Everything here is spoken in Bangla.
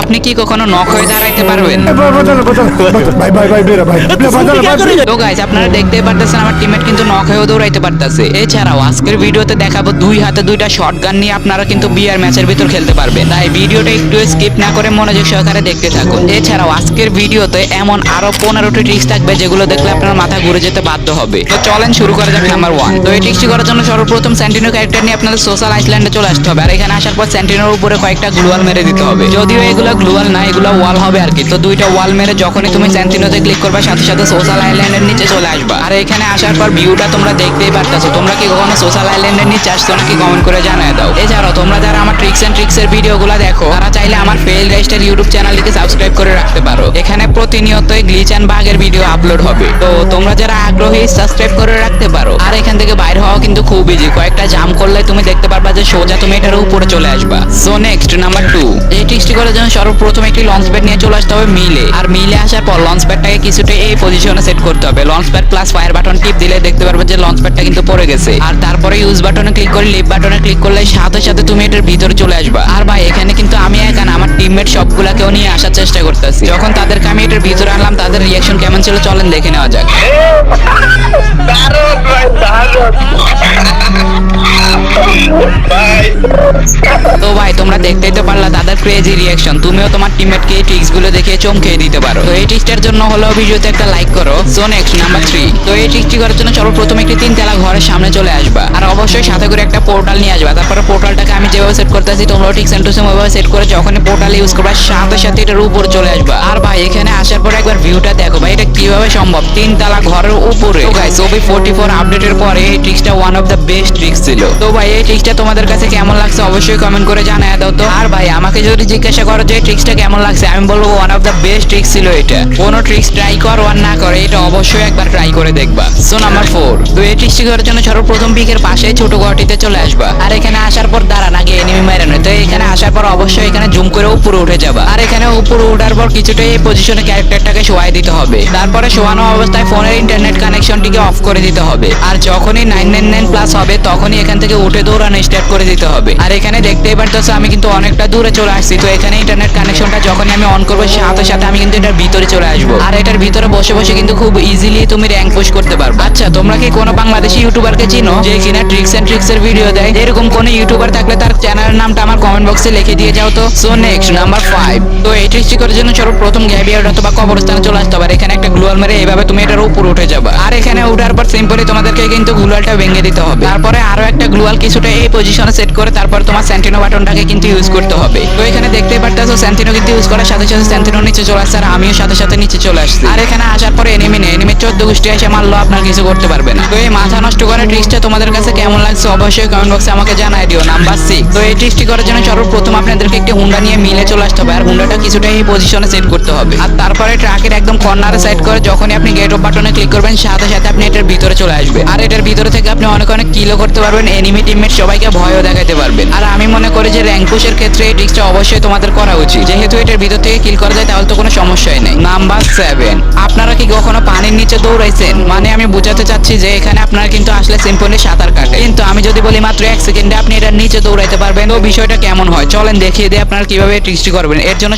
আপনি কি কখনো নক হয়ে দাঁড়াইতে পারবেন? তো গাইস আপনারা দেখতে পারতেছেন আমার টিমমেট কিন্তু নক হয়েও দৌড়াইতে পারতেছে। এছাড়াও আজকের ভিডিওতে দেখাবো দুই হাতে দুইটা শটগান নিয়ে আপনারা কিন্তু বিআর ম্যাচের ভিতর খেলতে পারবেন। তাই ভিডিওটা একটু স্কিপ না করে মনোযোগ সহকারে দেখতে থাকুন। এছাড়াও আজকের ভিডিওতে এমন আরো 15টি ট্রিক্স থাকবে যেগুলো দেখলে আপনার মাথা ঘুরে যেতে বাধ্য হবে। তো চলেন শুরু করা যাক নাম্বার 1। তো এই ট্রিক্সটি করার জন্য সর্বপ্রথম সেন্টিনো ক্যারেক্টার নিয়ে আপনাদের সোশ্যাল আইল্যান্ডে চলে আসতে হবে। আর এখানে আসার পর সেন্টিনোর উপরে কয়েকটা গ্লুয়াল মেরে দিতে হবে। যদিও এগুলো গ্লুয়াল না, এগুলো ওয়াল হবে আর কি। তো দুইটা ওয়াল মেরে যখনই তুমি সেন্টিনোতে ক্লিক করবে সাথে সাথে সোশ্যাল আইল্যান্ডের নিচে চলে আসবা। আর এখানে আসার পর ভিউটা তোমরা দেখতেই পারতেছো। তোমরা কি কখনো সোশ্যাল আইল্যান্ডের নিচে আসছো নাকি কমেন্ট করে জানিয়ে দাও। এছাড়াও তোমরা যারা আমার ট্রিক্সের ভিডিওগুলো দেখো তারা চাইলে আমার ফেল রেস্টের ইউটিউব চ্যানেলটিকে সাবস্ক্রাইব করে রাখতে পারো। এখানে প্রতিনিয়তই গ্লিচ এন্ড বাগের ভিডিও আপলোড হবে। তো তোমরা যারা আগ্রহী সাবস্ক্রাইব করে রাখতে পারো। আর এখান থেকে বাইরে হওয়া কিন্তু খুব ইজি। কয়েকটা জাম্প করলে তুমি দেখতে পারবা যে সোজা তুমি এটার উপরে চলে আসবা। So next number 2। এই ট্রিক্সটি করার জন্য সর্বপ্রথম একটি লঞ্চ প্যাড নিয়ে চলে আসতে হবে মিলে। আর মিলে আসার পর লঞ্চ প্যাডটাকে কিছুটা এই পজিশনে সেট করতে হবে। Launch pad plus fire button টিপ দিলে দেখতে পারবে যে লঞ্চ প্যাডটা কিন্তু পড়ে গেছে। আর তারপরে ইউজ বাটনে ক্লিক করে লিভ বাটনে ক্লিক করলে সাথে সাথে তুমি এটার ভিতরে চলে আসবা। আর ভাই এখানে কিন্তু আমি একা না, আমার টিমমেট সবগুলাকেও নিয়ে আসার চেষ্টা করতেছি। যখন তাদেরকে আমি এটার ভিতরে আনলাম তাদের রিঅ্যাকশন কেমন ছিল চলেন দেখে নেওয়া যাক। তো ভাই তোমরা দেখতেই তো পারলা তাদের ক্রেজি রিঅ্যাকশন। তুমিও তোমার টিমমেটকে এই ট্রিক্স গুলো দেখে চমকে দিতে পারো। তো এই ট্রিক্সটার জন্য হলো ভিডিওতে একটা লাইক করো। So next number 3। তো এই ট্রিক্সটি করার জন্য সর্বপ্রথম একটি 3 তলা ঘরের সামনে চলে আসবা। আর অবশ্যই সাথে করে একটা পোর্টাল নিয়ে আসবা। তারপরে পোর্টালটাকে আমি যেভাবে সেট করতেছি তোমরাও ঠিক সেম টু সেম ওইভাবে সেট করে যখনই পোর্টাল ইউজ করবা সাথে সাথে এটার উপরে চলে আসবা। আর ভাই এখানে আসার পরে একবার ভিউটা দেখো ভাই, এটা কিভাবে সম্ভব 3 তলা ঘরের উপরে। তো গাইস OB44 আপডেটের পরে এই ট্রিক্সটা one of the best tricks ছিল। তো ভাই এই ট্রিক্সটা তোমাদের কাছে কেমন লাগছে অবশ্যই কমেন্ট করে জানিয়ে দাও তো। আর ভাই আমাকে যদি জিজ্ঞাসা করো যে ট্রিক্সটা কেমন লাগছে আমি বলবো one of the best tricks ছিল এটা। কোনো ট্রিক্স ট্রাই করো আর না করে এটা অবশ্যই একবার ট্রাই করে দেখবা। So number 4। তো এই ট্রিক্সটি করার জন্য সর্বপ্রথম পিকের পাশে ছোট ঘরটিতে চলে আসবা। আর এখানে আসার পর দাঁড়ান আগে এনিমি মেরে নয়। তো এখানে আসার পর অবশ্যই এখানে জুম করে উপরে উঠে যাবা। আর এখানে উপরে ওঠার পর কিছুটা এই পজিশনে ক্যারেক্টারটাকে শোয়াই দিতে হবে। তারপরে শোয়ানো অবস্থায় ফোনের ইন্টারনেট কানেকশনটিকে অফ করে দিতে হবে। আর যখনই 999 প্লাস হবে তখনই এখান থেকে উঠে দৌড়ানো স্টার্ট করে দিতে হবে। আর এখানে দেখতেই পারতেছো আমি কিন্তু অনেকটা দূরে চলে আসছি। তো এখানে ইন্টারনেট কানেকশনটা যখনই আমি অন করবো সাথে সাথে আমি কিন্তু এটার ভিতরে চলে আসবো। আর এটার ভিতরে বসে বসে কিন্তু খুব ইজিলি তুমি র্যাঙ্ক পুশ করতে পারবে। আচ্ছা তোমরা কি কোনো বাংলাদেশি ইউটিউবারকে চিনো যে কিনা ট্রিক্সের ভিডিও দেয়? এরকম কোনো ইউটিউবার থাকলে তার চ্যানেলের নামটা আমার কমেন্ট বক্সে লিখে দিয়ে যাও তো। So next number 5। তো এই ট্রিক্সটি করার জন্য সর্বপ্রথম গ্যাবিয়ার্ড অথবা কবরস্থানে চলে আসতে হবে। আর এখানে একটা গ্লুয়াল মেরে এইভাবে তুমি এটার উপরে উঠে যাবা। আর এখানে উঠার পর সিম্পলি তোমাদেরকে কিন্তু গ্লুয়ালটা ভেঙে দিতে হবে। তারপরে আরো একটা গ্লুয়াল কিছুটা এই পজিশনে সেট করে তারপর তোমার সেন্টিনো বাটনটাকে কিন্তু ইউজ করতে হবে। তো এখানে দেখতেই পারতেছো সেন্টিনো কিন্তু ইউজ করার সাথে সাথে সেন্টিনো নিচে চলে আসছে আর আমিও সাথে সাথে নিচে চলে আসছি। আর এখানে আসার পরে এনিমি 14 গোষ্ঠী এসে মারলো আপনার কিছু করতে পারবে না। তো এই মাথা নষ্ট করা ট্রিক্সটা তোমাদের কাছে কেমন লাগছে অবশ্যই কমেন্ট বক্সে আমাকে জানাই দিও। নাম্বার 6। তো এই ট্রিক্সটি করার জন্য সর্বপ্রথম আপনাদেরকে একটি হুন্ডা নিয়ে মিলে চলে আসতে হবে। আর হুন্ডাটা কিছুটা এই পজিশনে সেট করতে হবে। আর তারপরে ট্রাকের একদম কর্নারে সাইড করে যখনই আপনি গেট অফ বাটনে ক্লিক করবেন সাথে সাথে আপনি এটার ভিতরে চলে আসবেন। আর এটার ভিতরে থেকে আপনি অনেক কিলও করতে পারবেন, এনিমি টিমমেট সবাইকে ভয়ও দেখাতে পারবেন। আর আমি মনে করি যে র্যাঙ্ক পুশের ক্ষেত্রে এই ট্রিক্সটা অবশ্যই তোমাদের করা উচিত। যেহেতু এটার ভিতর থেকে কিল করা যায় তাহলে তো কোনো সমস্যাই নেই। নাম্বার 7। আপনারা কি কখনো পানির নিচে দৌড়াইছেন? মানে আমি বুঝাতে চাচ্ছি যে এখানে আপনারা কিন্তু আসলে সিম্পলি সাঁতার কাটে, কিন্তু আমি যদি বলি মাত্র 1 সেকেন্ডে আপনি এটার নিচে দৌড়াইতে পারবেন তো বিষয়টা কেমন হয় চলেন দেখিয়ে দিই আপনারা কিভাবে ট্রিক্সটি করবেন। এর জন্য